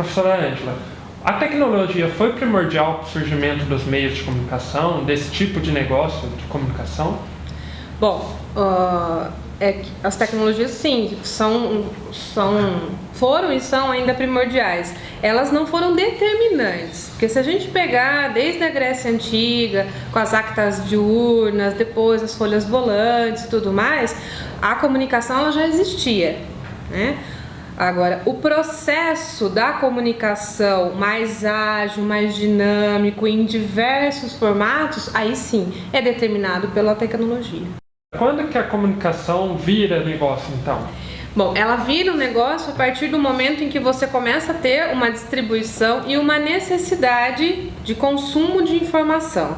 Professora Ângela, a tecnologia foi primordial para o surgimento dos meios de comunicação, desse tipo de negócio de comunicação? Bom, as tecnologias sim, foram e são ainda primordiais. Elas não foram determinantes, porque se a gente pegar desde a Grécia Antiga, com as actas diurnas, depois as folhas volantes e tudo mais, a comunicação ela já existia, né? Agora, o processo da comunicação mais ágil, mais dinâmico, em diversos formatos, aí sim, é determinado pela tecnologia. Quando que a comunicação vira negócio, então? Bom, ela vira um negócio a partir do momento em que você começa a ter uma distribuição e uma necessidade de consumo de informação.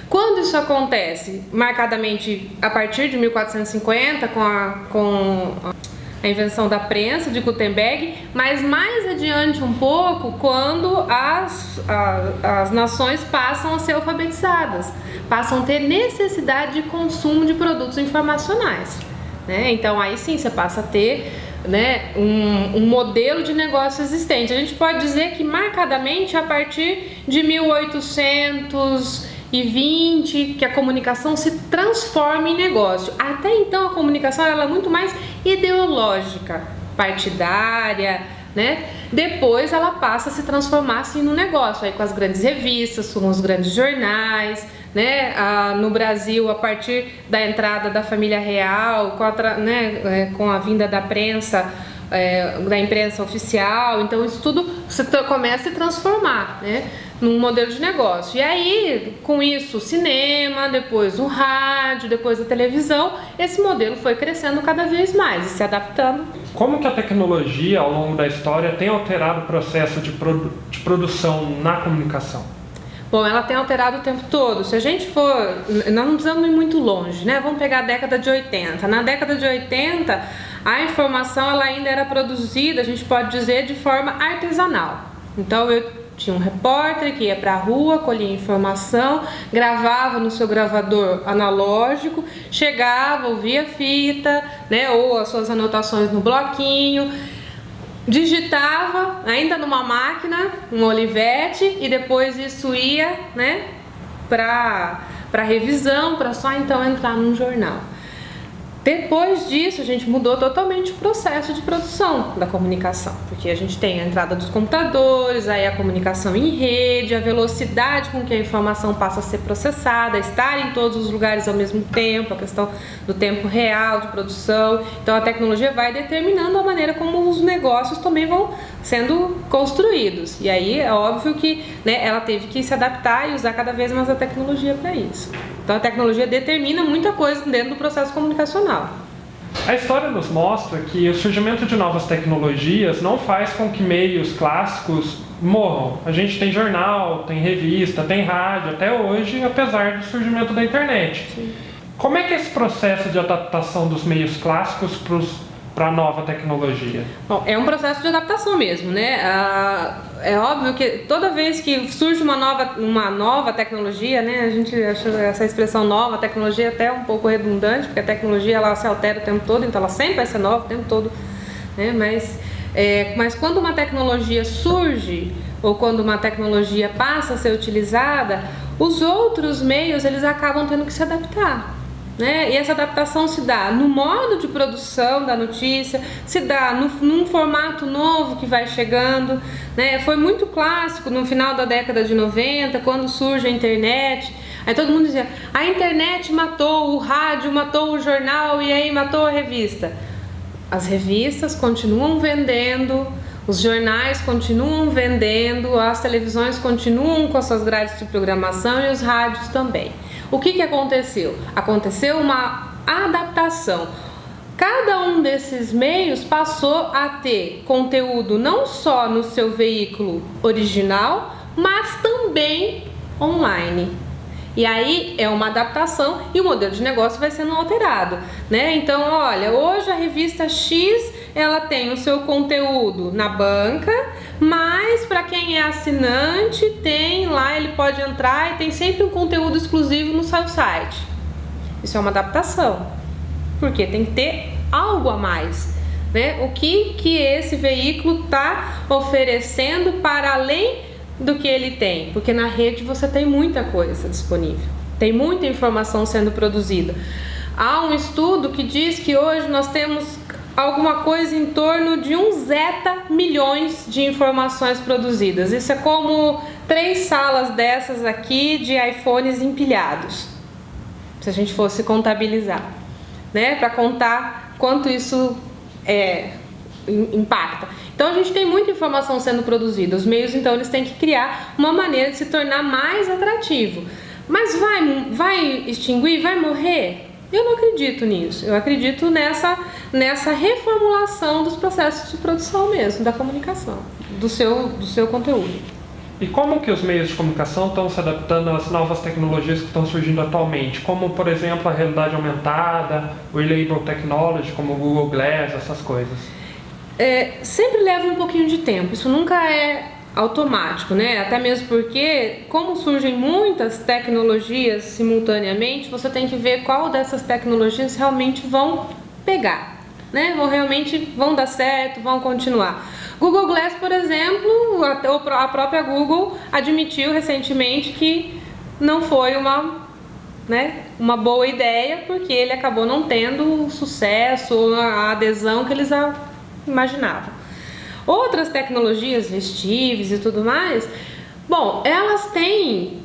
Quando isso acontece? Marcadamente a partir de 1450, com a invenção da prensa de Gutenberg, mas mais adiante um pouco, quando as nações passam a ser alfabetizadas, passam a ter necessidade de consumo de produtos informacionais, né? Então aí sim você passa a ter, né, um modelo de negócio existente. A gente pode dizer que marcadamente a partir de 1820 que a comunicação se transforma em negócio. Até então a comunicação ela é muito mais ideológica, partidária, né? Depois ela passa a se transformar assim no negócio, aí com as grandes revistas, com os grandes jornais, né? No Brasil, a partir da entrada da família real, com a vinda da prensa, da imprensa oficial, então isso tudo começa a se transformar, né, num modelo de negócio. E aí, com isso, o cinema, depois o rádio, depois a televisão, esse modelo foi crescendo cada vez mais e se adaptando. Como que a tecnologia, ao longo da história, tem alterado o processo de produção na comunicação? Bom, ela tem alterado o tempo todo. Se a gente for, nós não precisamos ir muito longe, né? Vamos pegar a década de 80. Na década de 80, a informação ela ainda era produzida, a gente pode dizer, de forma artesanal. Então eu tinha um repórter que ia para a rua, colhia informação, gravava no seu gravador analógico, chegava, ouvia a fita, né, ou as suas anotações no bloquinho, digitava ainda numa máquina, um Olivetti, e depois isso ia, né, para revisão, para só então entrar num jornal. Depois disso, a gente mudou totalmente o processo de produção da comunicação, porque a gente tem a entrada dos computadores, aí a comunicação em rede, a velocidade com que a informação passa a ser processada, estar em todos os lugares ao mesmo tempo, a questão do tempo real de produção. Então a tecnologia vai determinando a maneira como os negócios também vão sendo construídos. E aí é óbvio que, né, ela teve que se adaptar e usar cada vez mais a tecnologia para isso. Então a tecnologia determina muita coisa dentro do processo comunicacional. A história nos mostra que o surgimento de novas tecnologias não faz com que meios clássicos morram. A gente tem jornal, tem revista, tem rádio até hoje, apesar do surgimento da internet. Sim. Como é que é esse processo de adaptação dos meios clássicos para a nova tecnologia? Bom, é um processo de adaptação mesmo, né? É óbvio que toda vez que surge uma nova tecnologia, né? A gente acha essa expressão nova tecnologia até um pouco redundante, porque a tecnologia ela se altera o tempo todo, então ela sempre vai ser nova o tempo todo, né? Mas quando uma tecnologia surge ou quando uma tecnologia passa a ser utilizada, os outros meios eles acabam tendo que se adaptar, né? E essa adaptação se dá no modo de produção da notícia, se dá num formato novo que vai chegando, né? Foi muito clássico no final da década de 90, quando surge a internet. Aí todo mundo dizia, a internet matou o rádio, matou o jornal e aí matou a revista. As revistas continuam vendendo, os jornais continuam vendendo, as televisões continuam com as suas grades de programação e os rádios também. O que aconteceu? Aconteceu uma adaptação. Cada um desses meios passou a ter conteúdo não só no seu veículo original, mas também online. E aí é uma adaptação e o modelo de negócio vai sendo alterado, né? Então, olha, hoje a revista X, ela tem o seu conteúdo na banca, mas para quem é assinante, tem lá, ele pode entrar e tem sempre um conteúdo exclusivo no seu site. Isso é uma adaptação, porque tem que ter algo a mais, né? O que esse veículo está oferecendo para além do que ele tem, porque na rede você tem muita coisa disponível, tem muita informação sendo produzida. Há um estudo que diz que hoje nós temos alguma coisa em torno de 1 zetamilhões de informações produzidas. Isso é como 3 salas dessas aqui de iPhones empilhados, se a gente fosse contabilizar, né? Para contar quanto isso impacta. Então a gente tem muita informação sendo produzida. Os meios, então, eles têm que criar uma maneira de se tornar mais atrativo. Mas vai extinguir? Vai morrer? Eu não acredito nisso. Eu acredito nessa reformulação dos processos de produção mesmo, da comunicação, do seu conteúdo. E como que os meios de comunicação estão se adaptando às novas tecnologias que estão surgindo atualmente? Como, por exemplo, a realidade aumentada, o Wearable Technology, como o Google Glass, essas coisas. Sempre leva um pouquinho de tempo. Isso nunca é automático, né? Até mesmo porque, como surgem muitas tecnologias simultaneamente, você tem que ver qual dessas tecnologias realmente vão pegar, né? Vão dar certo, vão continuar. Google Glass, por exemplo, a própria Google admitiu recentemente que não foi uma boa ideia, porque ele acabou não tendo o sucesso ou a adesão que eles imaginavam. Outras tecnologias vestíveis e tudo mais, bom, elas têm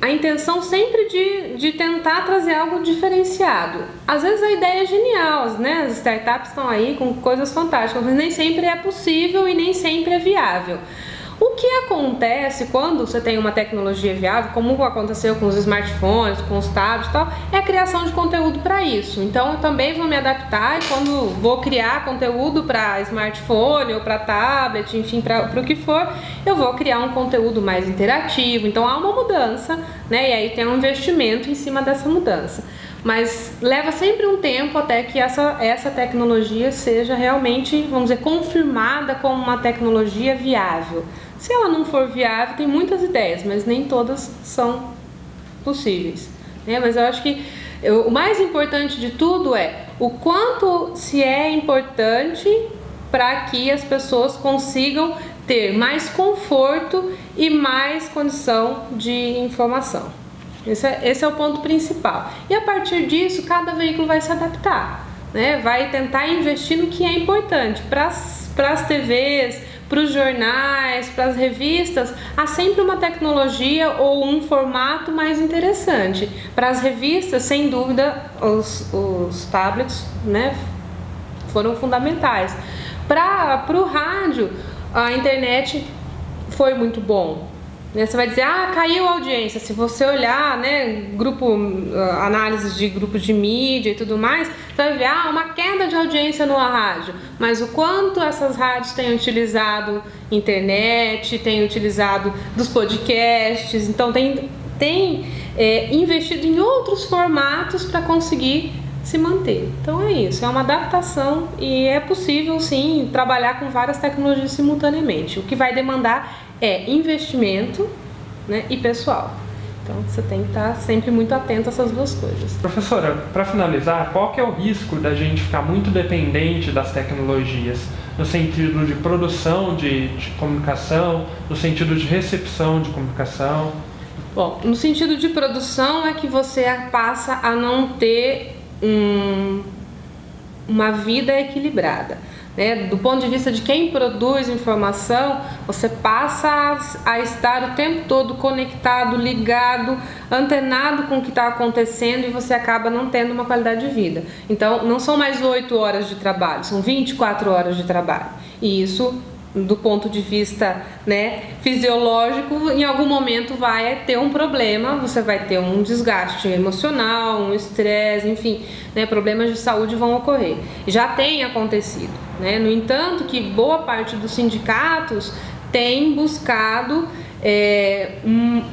a intenção sempre de tentar trazer algo diferenciado. Às vezes a ideia é genial, né? As startups estão aí com coisas fantásticas, mas nem sempre é possível e nem sempre é viável. O que acontece quando você tem uma tecnologia viável, como aconteceu com os smartphones, com os tablets e tal, é a criação de conteúdo para isso. Então eu também vou me adaptar, e quando vou criar conteúdo para smartphone ou para tablet, enfim, para o que for, eu vou criar um conteúdo mais interativo. Então há uma mudança, né? E aí tem um investimento em cima dessa mudança. Mas leva sempre um tempo até que essa tecnologia seja realmente, vamos dizer, confirmada como uma tecnologia viável. Se ela não for viável, tem muitas ideias, mas nem todas são possíveis, né? Mas eu acho que o mais importante de tudo é o quanto se é importante para que as pessoas consigam ter mais conforto e mais condição de informação. Esse é o ponto principal. E a partir disso, cada veículo vai se adaptar, né? Vai tentar investir no que é importante. Para as TVs, para os jornais, para as revistas, há sempre uma tecnologia ou um formato mais interessante. Para as revistas, sem dúvida, os tablets, né, foram fundamentais. Para o rádio, a internet foi muito bom. Você vai dizer, caiu a audiência. Se você olhar, né, análises de grupos de mídia e tudo mais, você vai ver uma queda de audiência no rádio. Mas o quanto essas rádios têm utilizado internet, têm utilizado dos podcasts, então tem investido em outros formatos para conseguir se manter. Então é isso, é uma adaptação e é possível sim trabalhar com várias tecnologias simultaneamente. O que vai demandar é investimento, né, e pessoal. Então você tem que estar sempre muito atento a essas duas coisas. Professora, para finalizar, qual que é o risco da gente ficar muito dependente das tecnologias? No sentido de produção de comunicação, no sentido de recepção de comunicação? Bom, no sentido de produção é que você passa a não ter uma vida equilibrada. Do ponto de vista de quem produz informação, você passa a estar o tempo todo conectado, ligado, antenado com o que está acontecendo e você acaba não tendo uma qualidade de vida. Então, não são mais 8 horas de trabalho, são 24 horas de trabalho. E isso, do ponto de vista, né, fisiológico, em algum momento vai ter um problema, você vai ter um desgaste emocional, um estresse, enfim, né, problemas de saúde vão ocorrer. Já tem acontecido, né? No entanto, que boa parte dos sindicatos tem buscado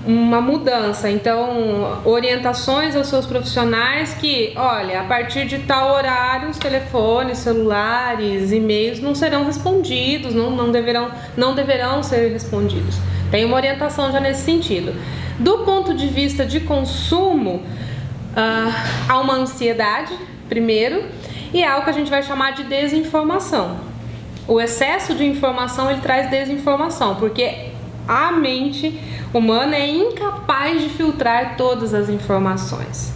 uma mudança, então orientações aos seus profissionais que, olha, a partir de tal horário os telefones, celulares, e-mails não serão respondidos, não deverão ser respondidos. Tem uma orientação já nesse sentido. Do ponto de vista de consumo, há uma ansiedade, primeiro, e é algo que a gente vai chamar de desinformação. O excesso de informação, ele traz desinformação, porque a mente humana é incapaz de filtrar todas as informações,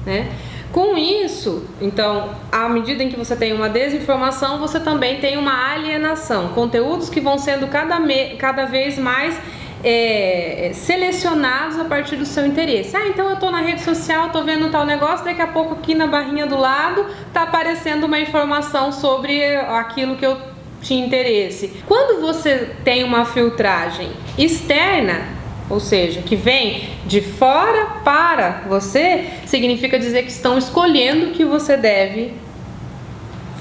né? Com isso, então, à medida em que você tem uma desinformação, você também tem uma alienação. Conteúdos que vão sendo cada vez mais selecionados a partir do seu interesse. Então eu estou na rede social, estou vendo tal negócio, daqui a pouco aqui na barrinha do lado está aparecendo uma informação sobre aquilo que eu tinha interesse. Quando você tem uma filtragem externa, ou seja, que vem de fora para você, significa dizer que estão escolhendo o que você deve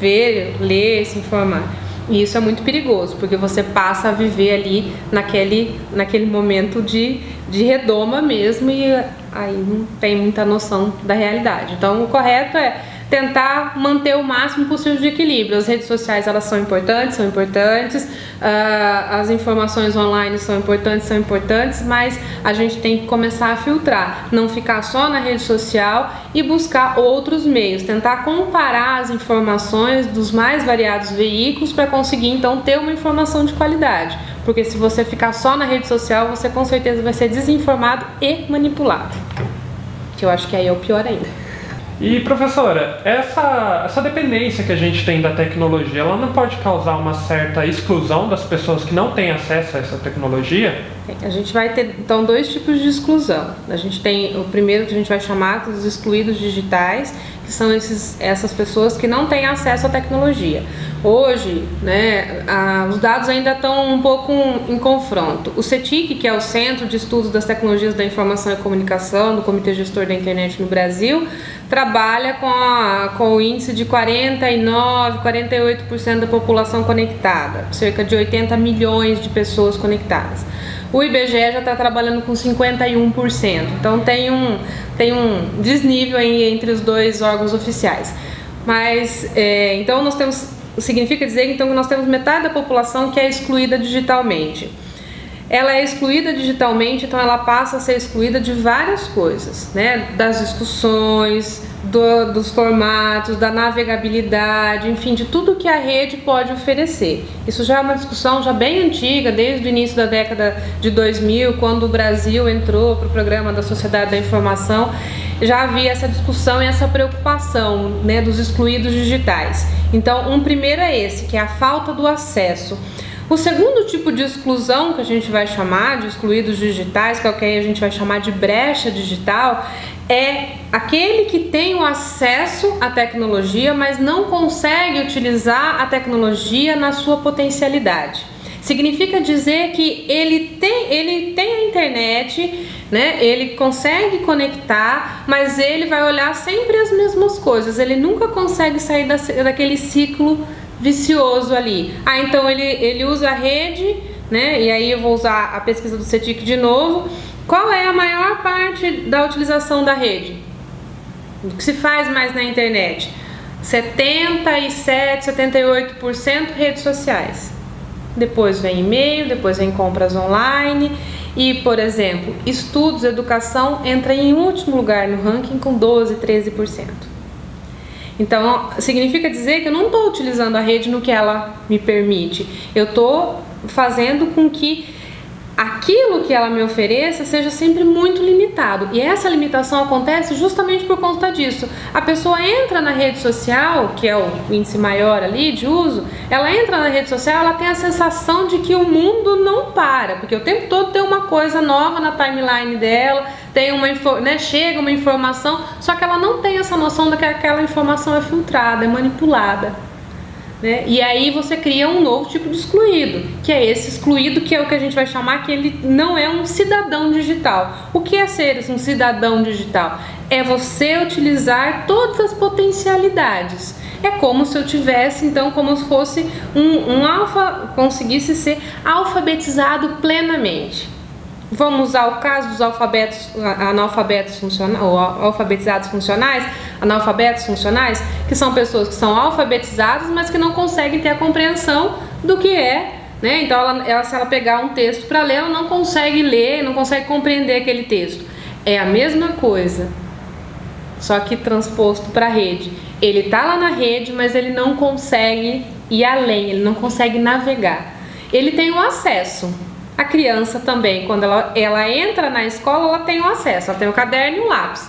ver, ler, se informar. E isso é muito perigoso, porque você passa a viver ali naquele momento de redoma mesmo, e aí não tem muita noção da realidade. Então o correto é tentar manter o máximo possível de equilíbrio. As redes sociais, elas são importantes, as informações online são importantes, mas a gente tem que começar a filtrar, não ficar só na rede social e buscar outros meios, tentar comparar as informações dos mais variados veículos para conseguir então ter uma informação de qualidade, porque se você ficar só na rede social, você com certeza vai ser desinformado e manipulado, que eu acho que aí é o pior ainda. E professora, essa dependência que a gente tem da tecnologia, ela não pode causar uma certa exclusão das pessoas que não têm acesso a essa tecnologia? A gente vai ter então dois tipos de exclusão. A gente tem o primeiro, que a gente vai chamar dos excluídos digitais, que são essas pessoas que não têm acesso à tecnologia. Hoje, né, os dados ainda estão um pouco em confronto. O CETIC, que é o Centro de Estudos das Tecnologias da Informação e Comunicação, do Comitê Gestor da Internet no Brasil, trabalha com o índice de 49%, 48% da população conectada, cerca de 80 milhões de pessoas conectadas. O IBGE já está trabalhando com 51%, então tem um desnível aí entre os dois órgãos oficiais. Mas, então significa dizer então, que nós temos metade da população que é excluída digitalmente. Ela é excluída digitalmente, então ela passa a ser excluída de várias coisas, né? Das discussões, dos formatos, da navegabilidade, enfim, de tudo que a rede pode oferecer. Isso já é uma discussão já bem antiga, desde o início da década de 2000, quando o Brasil entrou para o programa da Sociedade da Informação, já havia essa discussão e essa preocupação, né, dos excluídos digitais. Então, um primeiro é esse, que é a falta do acesso. O segundo tipo de exclusão, que a gente vai chamar de excluídos digitais, que é o que a gente vai chamar de brecha digital, é aquele que tem o acesso à tecnologia, mas não consegue utilizar a tecnologia na sua potencialidade. Significa dizer que ele tem a internet, né? Ele consegue conectar, mas ele vai olhar sempre as mesmas coisas, ele nunca consegue sair daquele ciclo vicioso ali. Então ele usa a rede, né? E aí eu vou usar a pesquisa do CETIC de novo. Qual é a maior parte da utilização da rede? O que se faz mais na internet? 77, 78% redes sociais. Depois vem e-mail, depois vem compras online e, por exemplo, estudos, educação entra em último lugar no ranking com 12, 13%. Então, significa dizer que eu não estou utilizando a rede no que ela me permite. Eu estou fazendo com que aquilo que ela me ofereça seja sempre muito limitado. E essa limitação acontece justamente por conta disso. A pessoa entra na rede social, que é o índice maior ali de uso, ela entra na rede social, ela tem a sensação de que o mundo não para, porque o tempo todo tem uma coisa nova na timeline dela, tem chega uma informação, só que ela não tem essa noção de que aquela informação é filtrada, é manipulada. Né? E aí você cria um novo tipo de excluído, que é esse excluído, que é o que a gente vai chamar que ele não é um cidadão digital. O que é ser um cidadão digital? É você utilizar todas as potencialidades. É como se eu tivesse, então, como se fosse conseguisse ser alfabetizado plenamente. Vamos usar o caso dos alfabetizados funcionais, analfabetos funcionais, que são pessoas que são alfabetizadas, mas que não conseguem ter a compreensão do que é, né? Então, se ela pegar um texto para ler, ela não consegue ler, não consegue compreender aquele texto. É a mesma coisa. só que transposto para a rede. Ele está lá na rede, mas ele não consegue ir além, ele não consegue navegar. Ele tem o acesso. A criança também, quando ela entra na escola, ela tem o acesso, ela tem o caderno e o lápis.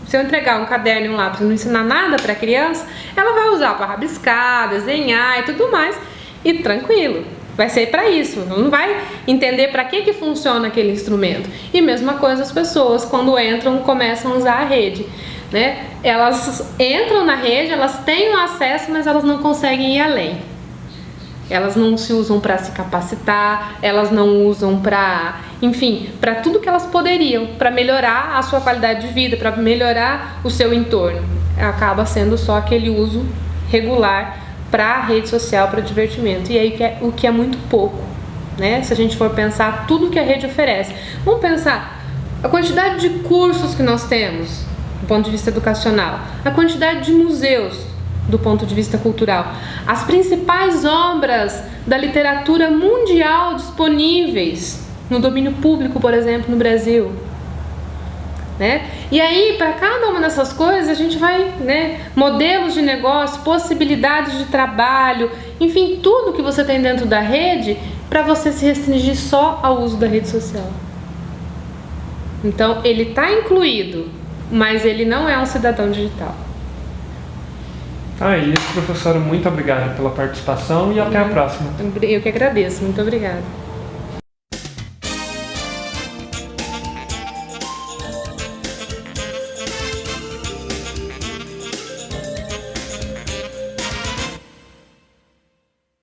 Se eu entregar um caderno e um lápis e não ensinar nada para a criança, ela vai usar para rabiscar, desenhar e tudo mais, e tranquilo. Vai ser para isso, ela não vai entender para que funciona aquele instrumento. E mesma coisa as pessoas, quando entram, começam a usar a rede, né? Elas entram na rede, elas têm o acesso, mas elas não conseguem ir além. Elas não se usam para se capacitar, elas não usam para, enfim, para tudo que elas poderiam, para melhorar a sua qualidade de vida, para melhorar o seu entorno. Acaba sendo só aquele uso regular para a rede social, para divertimento. E aí o que é muito pouco, né? Se a gente for pensar tudo que a rede oferece. Vamos pensar a quantidade de cursos que nós temos do ponto de vista educacional, a quantidade de museus do ponto de vista cultural, as principais obras da literatura mundial disponíveis no domínio público, por exemplo, no Brasil, né? E aí, para cada uma dessas coisas, a gente vai, né, modelos de negócio, possibilidades de trabalho, enfim, tudo que você tem dentro da rede, para você se restringir só ao uso da rede social. Então, ele está incluído, mas ele não é um cidadão digital. É isso, professora. Muito obrigado pela participação e até a próxima. Eu que agradeço. Muito obrigada.